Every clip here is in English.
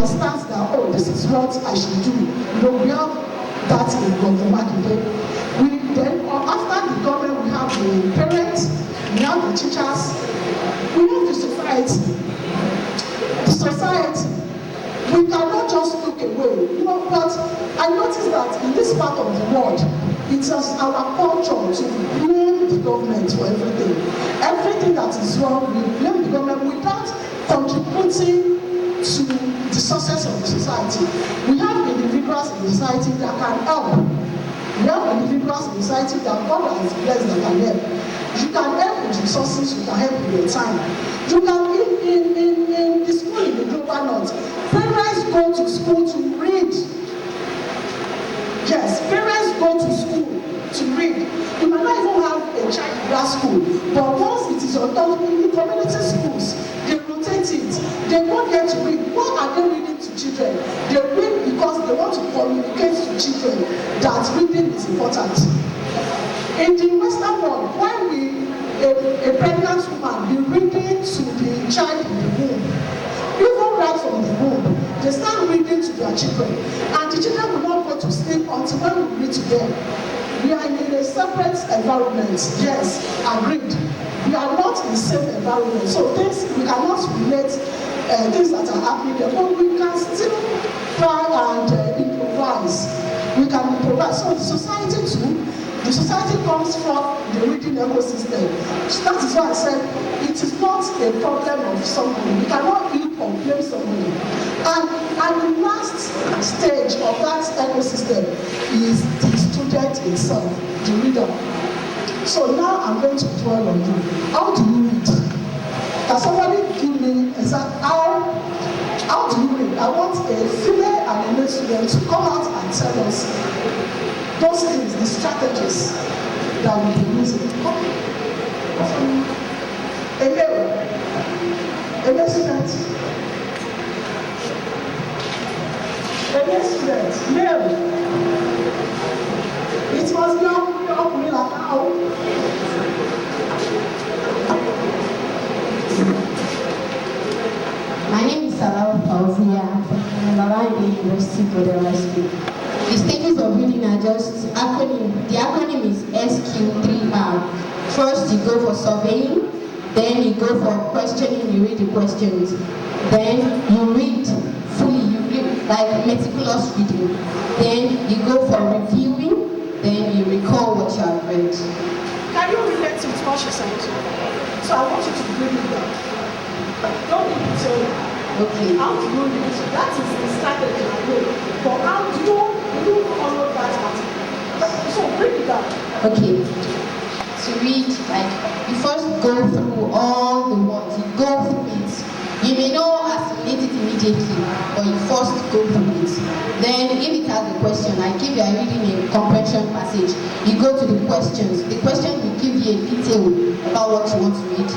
understands that, oh, this is what I should do. You know, we have that in government. Then after the government, we have the parents, we have the teachers, we have the society. The society, we cannot just look away. You know, but I noticed that in this part of the world, it is our culture to blame the government for everything. Everything that is wrong, we blame the government without contributing to the success of the society. We have individuals in the society that can help. We have individuals in the society that God has blessed that can help. You can help with resources, you can help with your time. You can, in the school in the global north, parents go to school to read. Yes, parents go to school to read. You might not even have a child in that school, but once it is on top in the community schools, they rotate it. They go there to read. What are they reading to children? They read because they want to communicate to children that reading is important. In the Western world, when a pregnant woman be reading to the child in the womb, even right from the womb, they start reading to their children, and the children will not go to sleep until when we read to them. We are in a separate environment. Yes, agreed. We are not in the same environment, so things we cannot relate things that are happening there, but we can still try and improvise. We can improvise. So the society too. The society comes from the reading ecosystem. That is why I said it is not a problem of somebody. We cannot even blame somebody. And the last stage of that ecosystem is the student himself, the reader. So now I'm going to dwell on you. How do you read? Can somebody give me exactly how do you read? I want a female and a male student to come out and tell us those things, the strategies that we be using. A male student. A male student. Male. It must be up like how. My name is Sophia from Bernadine University for the Readership. The stages of reading are just acronym. The acronym is SQ3R. First, you go for surveying, then you go for questioning, you read the questions. Then you read fully, you read like meticulous reading. Then you go for reviewing, then you recall what you have read. Can you relate to what she said? So I want you to bring it down. Don't be detailed. Okay. How do you read? That is the strategy I know. But how do you follow that pattern? So bring it down. Okay. To read, like, you first go through all the words. You go through it. You may not assimilate it immediately, but you first go through it. Then, if it has a question, like if you are reading a comprehension passage, you go to the questions. The question will give you a detail about what you want to read.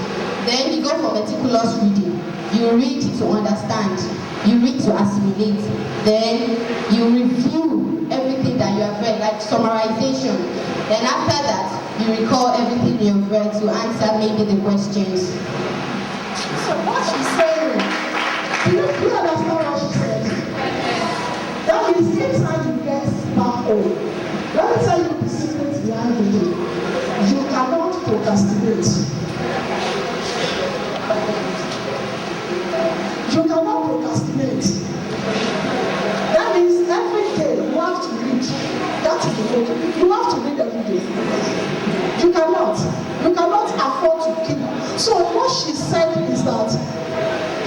Then you go for meticulous reading. You read to understand. You read to assimilate. Then you review everything that you have read, like summarization. Then after that, you recall everything you have read to answer maybe the questions. So what she's saying, do you understand what she said? That means anytime you get back home, let me tell you the secret behind reading. You cannot procrastinate. You cannot procrastinate. That means every day you have to read. That is the goal. You have to read every day. You cannot afford to keep. So what she said is that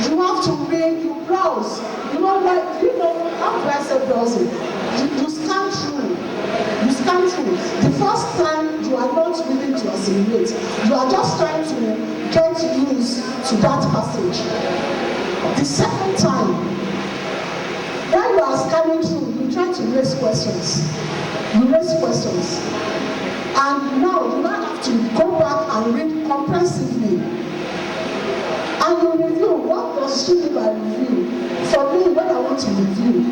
you have to read, you browse. You know, like, how do I say browsing? You scan through. You scan through. The first time you are not reading to assimilate. You are just trying to get used to that passage. The second time, when you are scanning through, you try to raise questions. You raise questions. And now you now have to go back and read comprehensively. And you review. What does she mean by review? For me, when I want to review,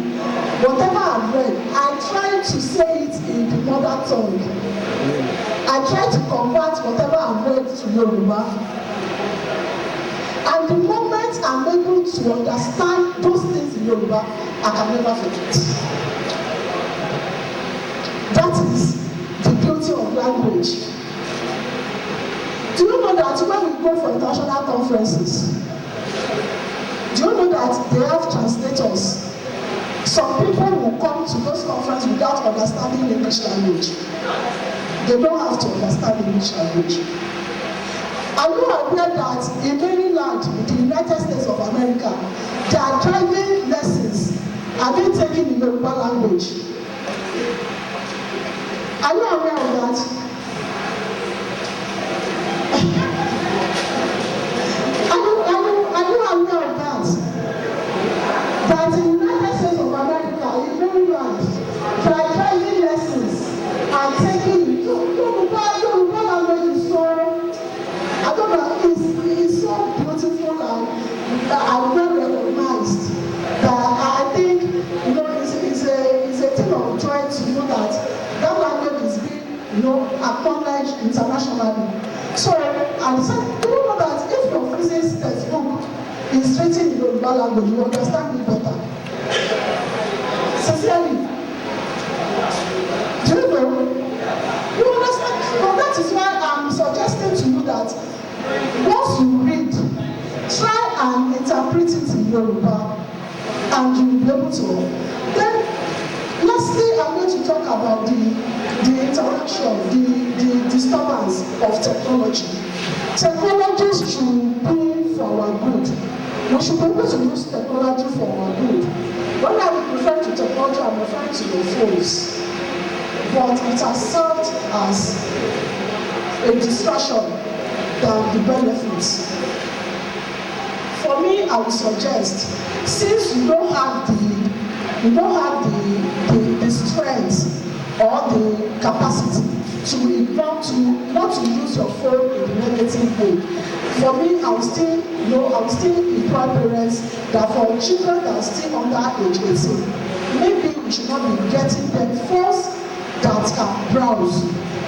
whatever I've read, I try to say it in the mother tongue. I try to convert whatever I've read to Yoruba. And the moment moment I'm able to understand those things in Yoruba, I can never forget. That is the beauty of language. Do you know that when we go for international conferences, do you know that they have translators? Some people will come to those conferences without understanding English language. They don't have to understand English language. Are you aware that in Maryland, in the United States of America, their driving lessons are being taken in Yoruba language? Are you aware of that? Are you aware of that? That in the United States of America, in Maryland, their driving lessons are taken. Yoruba language is so, I don't know, it's so beautiful and well recognized that I think, you know, it's a thing of joy to know that language is being, you know, acknowledged internationally. So, and so, do you know that if your physics textbook is written in Yoruba language, you understand it better? Sincerely. Do you know? You understand? But that is why I'm suggesting to you that once you read, try and interpret it in Yoruba, and you will be able to. Then, lastly, I'm going to talk about the interaction, the disturbance of technology. Technology should be for our good. We should be able to use technology for our good. When I refer to technology, I'm referring to the phones. But it has served as a distraction than the benefits. For me, I would suggest, since you don't have the strength or the capacity not to use your phone in a negative way. For me, I will still employ parents that for children that are still under age 18, maybe we should not be getting them phones that can browse.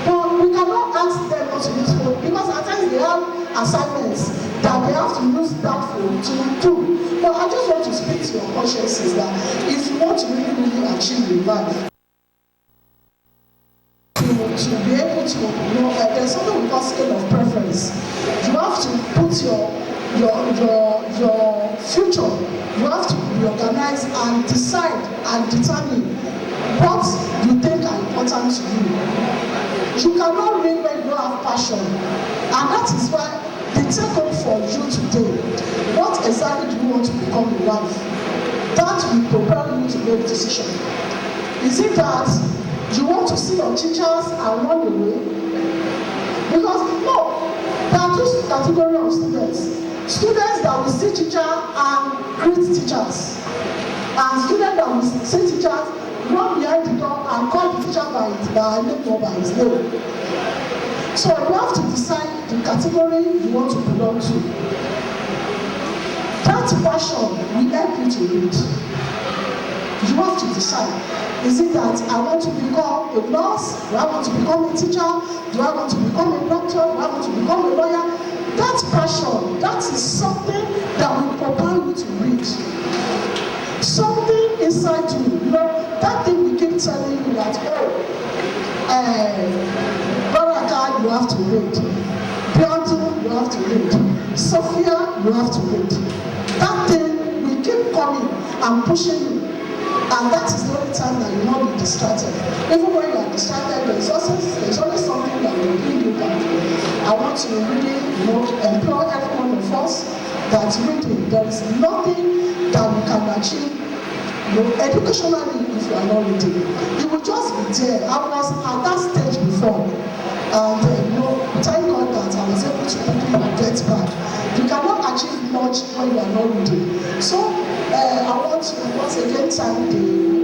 But we cannot ask them not to use phone because at times they have assignments that they have to use that phone to do. But I just want to speak to your consciences that if you want to really achieve in life, to be able to, you know, there's something we call scale of preference. You have to put your future, you have to reorganize and decide and determine what you think are important to you. You cannot read when you don't have passion, and that is why the take home for you today, what exactly do you want to become in life? That will prepare you to make a decision. Is it that you want to see your teachers and run away? Because no, there are two categories of students. Students that will see teacher and greet teachers, and students that will see teachers, run behind the door and call the teacher by name or by his name. So you have to decide the category you want to belong to. That passion will help you to read. You have to decide. Is it that I want to become a nurse? Do I want to become a teacher? Do I want to become a doctor? Do I want to become a lawyer? That passion, that is something that will propel you to read. Something inside you, you know, that thing we keep telling you that, Baraka, you have to read. Bernadine, you have to read. Sophia, you have to read. That thing will keep coming and pushing you. And that is the only time that you will not be distracted. Even when you are distracted, there's always something that will bring you back. I want to really, you know, employ every one of us that reading, there is nothing that we can achieve, you know, educationally if you are not reading. You will just be there. I was at that stage before, and you know, thank God that I was able to quickly get back. You cannot achieve much when you are not reading. So I want to once again thank the